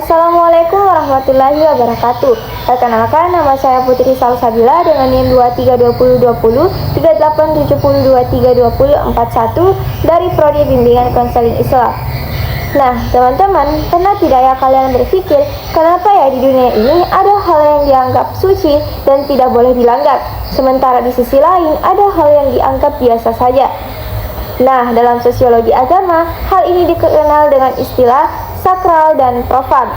Assalamualaikum warahmatullahi wabarakatuh. Perkenalkan, nama saya Putri Salsabila dengan NIM 232020 3870232041 dari Prodi Bimbingan Konseling Islam. Nah, teman-teman, pernah tidak ya kalian berpikir, kenapa ya di dunia ini ada hal yang dianggap suci dan tidak boleh dilanggar, sementara di sisi lain ada hal yang dianggap biasa saja? Nah, dalam sosiologi agama, hal ini dikenal dengan istilah sakral dan profan.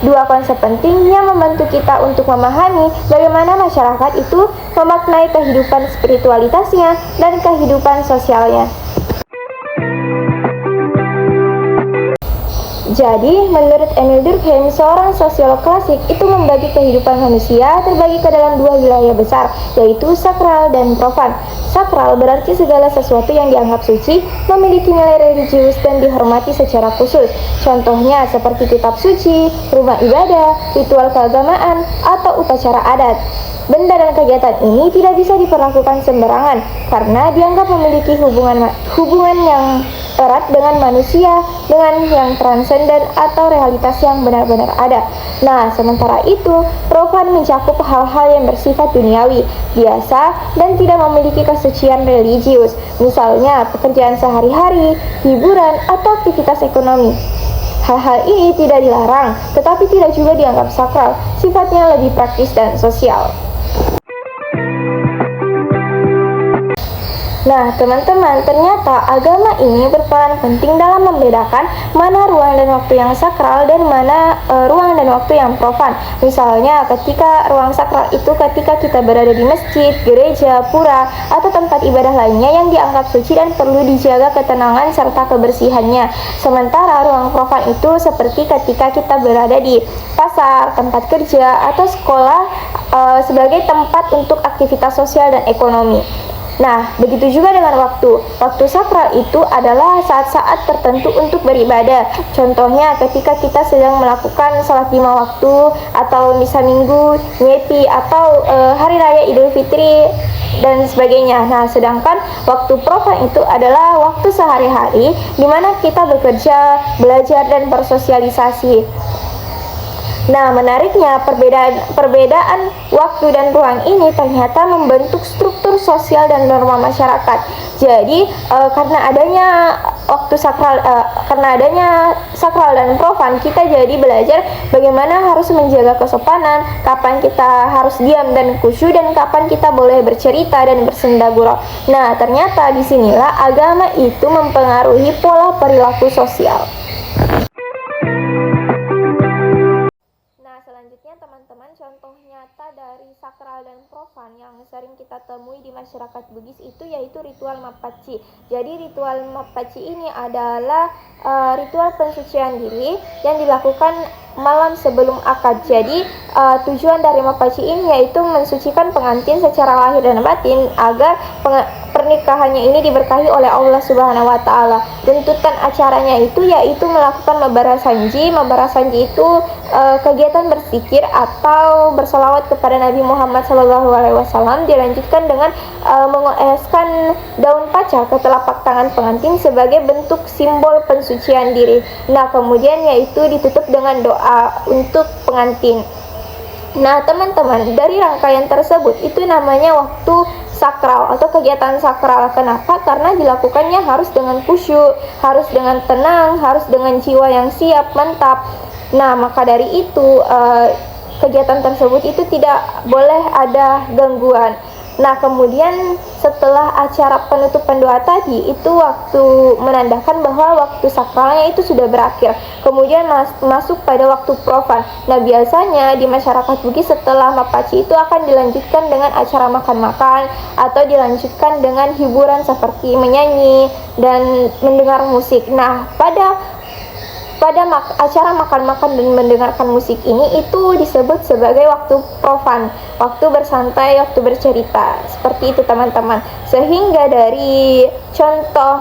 Dua konsep penting yang membantu kita untuk memahami bagaimana masyarakat itu memaknai kehidupan spiritualitasnya dan kehidupan sosialnya. Jadi, menurut Emil Durkheim, seorang sosiolog klasik itu membagi kehidupan manusia terbagi ke dalam dua wilayah besar, yaitu sakral dan profan. Sakral berarti segala sesuatu yang dianggap suci, memiliki nilai religius dan dihormati secara khusus. Contohnya seperti kitab suci, rumah ibadah, ritual keagamaan, atau upacara adat. Benda dan kegiatan ini tidak bisa diperlakukan sembarangan karena dianggap memiliki hubungan yang erat dengan manusia, dengan yang transenden atau realitas yang benar-benar ada. Nah, sementara itu, profan mencakup hal-hal yang bersifat duniawi, biasa, dan tidak memiliki kesucian religius, misalnya pekerjaan sehari-hari, hiburan, atau aktivitas ekonomi. Hal-hal ini tidak dilarang, tetapi tidak juga dianggap sakral, sifatnya lebih praktis dan sosial. Nah, teman-teman, ternyata agama ini berperan penting dalam membedakan mana ruang dan waktu yang sakral dan mana ruang dan waktu yang profan. Misalnya, ketika ruang sakral itu ketika kita berada di masjid, gereja, pura, atau tempat ibadah lainnya yang dianggap suci dan perlu dijaga ketenangan serta kebersihannya. Sementara ruang profan itu seperti ketika kita berada di pasar, tempat kerja, atau sekolah sebagai tempat untuk aktivitas sosial dan ekonomi. Nah, begitu juga dengan waktu. Waktu sakral itu adalah saat-saat tertentu untuk beribadah. Contohnya ketika kita sedang melakukan sholat 5 waktu, atau misa minggu, nyepi, atau hari raya Idul Fitri, dan sebagainya. Nah, sedangkan waktu profan itu adalah waktu sehari-hari di mana kita bekerja, belajar, dan bersosialisasi. Nah, menariknya perbedaan waktu dan ruang ini ternyata membentuk struktur sosial dan norma masyarakat. Jadi, karena adanya sakral dan profan, kita jadi belajar bagaimana harus menjaga kesopanan, kapan kita harus diam dan khusyuk, dan kapan kita boleh bercerita dan bersenda gurau. Nah, ternyata disinilah agama itu mempengaruhi pola perilaku sosial. Selanjutnya, teman-teman, contoh nyata dari sakral dan profan yang sering kita temui di masyarakat Bugis itu yaitu ritual Mappacci. Jadi ritual Mappacci ini adalah ritual pensucian diri yang dilakukan malam sebelum akad. Jadi tujuan dari Mappacci ini yaitu mensucikan pengantin secara lahir dan batin agar pernikahannya ini diberkahi oleh Allah Subhanahu wa taala. Tuntutan acaranya itu yaitu melakukan mabarasanji. Mabarasanji itu kegiatan berzikir atau bersalawat kepada Nabi Muhammad SAW, dilanjutkan dengan mengoleskan daun pacar ke telapak tangan pengantin sebagai bentuk simbol pensucian diri. Nah, kemudian yaitu ditutup dengan doa untuk pengantin. Nah, teman-teman, dari rangkaian tersebut itu namanya waktu sakral atau kegiatan sakral. Kenapa? Karena dilakukannya harus dengan khusyuk, harus dengan tenang, harus dengan jiwa yang siap, mantap. Nah, maka dari itu kegiatan tersebut itu tidak boleh ada gangguan. Nah, kemudian setelah acara penutupan doa tadi, itu waktu menandakan bahwa waktu sakralnya itu sudah berakhir. Kemudian masuk pada waktu profan. Nah, biasanya di masyarakat Bugis setelah Mappacci itu akan dilanjutkan dengan acara makan-makan atau dilanjutkan dengan hiburan seperti menyanyi dan mendengar musik. Nah, pada acara makan-makan dan mendengarkan musik ini itu disebut sebagai waktu profan, waktu bersantai, waktu bercerita. Seperti itu, teman-teman. Sehingga dari contoh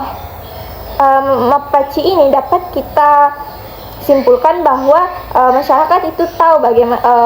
Mappacci ini dapat kita simpulkan bahwa masyarakat itu tahu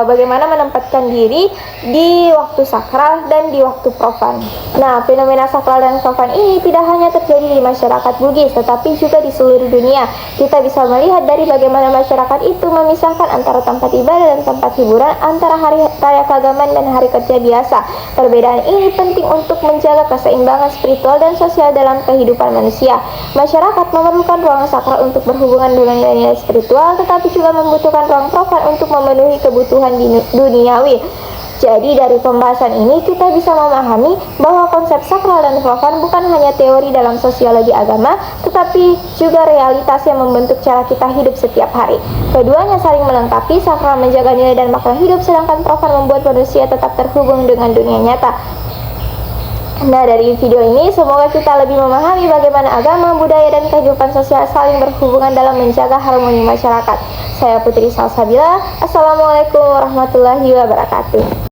bagaimana menempatkan diri di waktu sakral dan di waktu profan. Nah, fenomena sakral dan profan ini tidak hanya terjadi di masyarakat Bugis, tetapi juga di seluruh dunia. Kita bisa melihat dari bagaimana masyarakat itu memisahkan antara tempat ibadah dan tempat hiburan, antara hari raya keagamaan dan hari kerja biasa. Perbedaan ini penting untuk menjaga keseimbangan spiritual dan sosial dalam kehidupan manusia. Masyarakat memerlukan ruang sakral untuk berhubungan dengan nilai spiritual, tetapi juga membutuhkan ruang profan untuk memenuhi kebutuhan duniawi. Jadi dari pembahasan ini kita bisa memahami bahwa konsep sakral dan profan bukan hanya teori dalam sosiologi agama, tetapi juga realitas yang membentuk cara kita hidup setiap hari. Keduanya saling melengkapi, sakral menjaga nilai dan makna hidup, sedangkan profan membuat manusia tetap terhubung dengan dunia nyata. Nah, dari video ini semoga kita lebih memahami bagaimana agama, budaya, dan kehidupan sosial saling berhubungan dalam menjaga harmoni masyarakat. Saya Putri Salsabila. Assalamualaikum warahmatullahi wabarakatuh.